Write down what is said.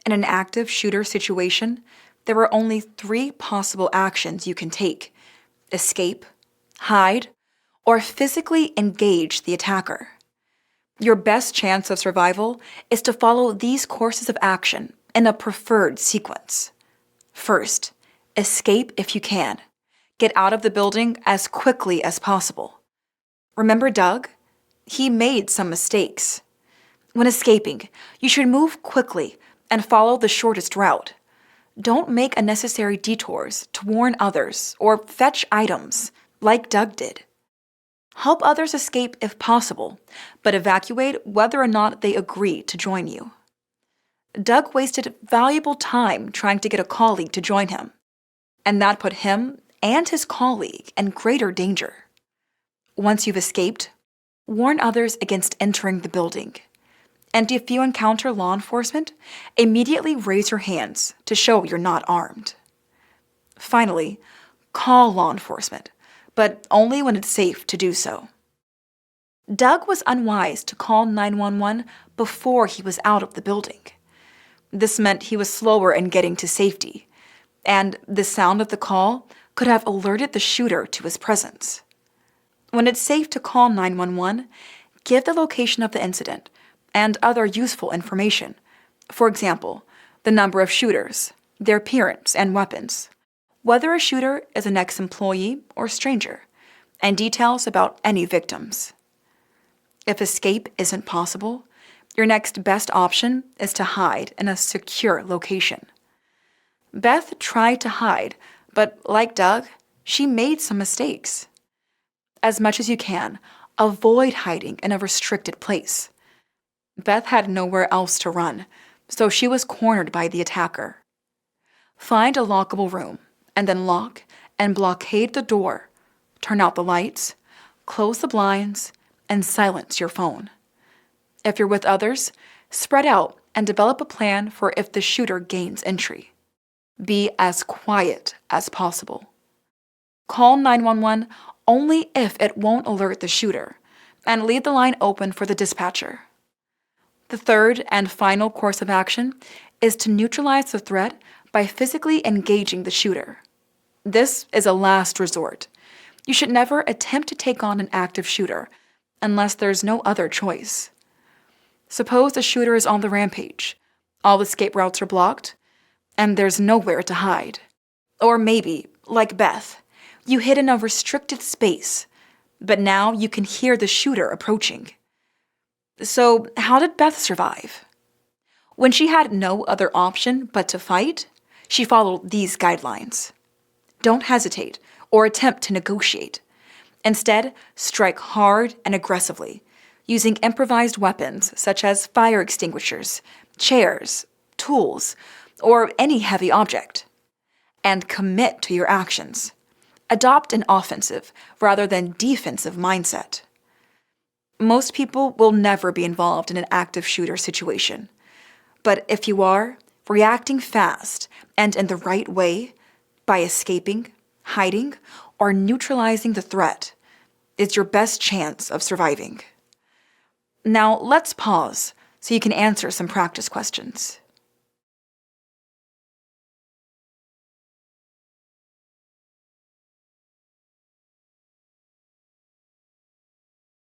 In an active shooter situation, there are only three possible actions you can take: escape, hide, or physically engage the attacker. Your best chance of survival is to follow these courses of action in a preferred sequence. First, escape if you can. Get out of the building as quickly as possible. Remember Doug? He made some mistakes. When escaping, you should move quickly and follow the shortest route. Don't make unnecessary detours to warn others or fetch items like Doug did. Help others escape if possible, but evacuate whether or not they agree to join you. Doug wasted valuable time trying to get a colleague to join him, and that put him and his colleague in greater danger. Once you've escaped, warn others against entering the building. And if you encounter law enforcement, immediately raise your hands to show you're not armed. Finally, call law enforcement, but only when it's safe to do so. Doug was unwise to call 911 before he was out of the building. This meant he was slower in getting to safety, and the sound of the call could have alerted the shooter to his presence. When it's safe to call 911, give the location of the incident and other useful information. For example, the number of shooters, their appearance and weapons, whether a shooter is an ex-employee or stranger, and details about any victims. If escape isn't possible, your next best option is to hide in a secure location. Beth tried to hide, but like Doug, she made some mistakes. As much as you can, avoid hiding in a restricted place. Beth had nowhere else to run, so she was cornered by the attacker. Find a lockable room, and then lock and blockade the door. Turn out the lights, close the blinds, and silence your phone. If you're with others, spread out and develop a plan for if the shooter gains entry. Be as quiet as possible. Call 911 only if it won't alert the shooter, and leave the line open for the dispatcher. The third and final course of action is to neutralize the threat by physically engaging the shooter. This is a last resort. You should never attempt to take on an active shooter unless there's no other choice. Suppose the shooter is on the rampage, all escape routes are blocked, and there's nowhere to hide. Or maybe, like Beth, you hid in a restricted space, but now you can hear the shooter approaching. So, how did Beth survive? When she had no other option but to fight, she followed these guidelines. Don't hesitate or attempt to negotiate. Instead, strike hard and aggressively, using improvised weapons such as fire extinguishers, chairs, tools, or any heavy object. And commit to your actions. Adopt an offensive rather than defensive mindset. Most people will never be involved in an active shooter situation. But if you are, reacting fast and in the right way, by escaping, hiding, or neutralizing the threat, is your best chance of surviving. Now let's pause so you can answer some practice questions.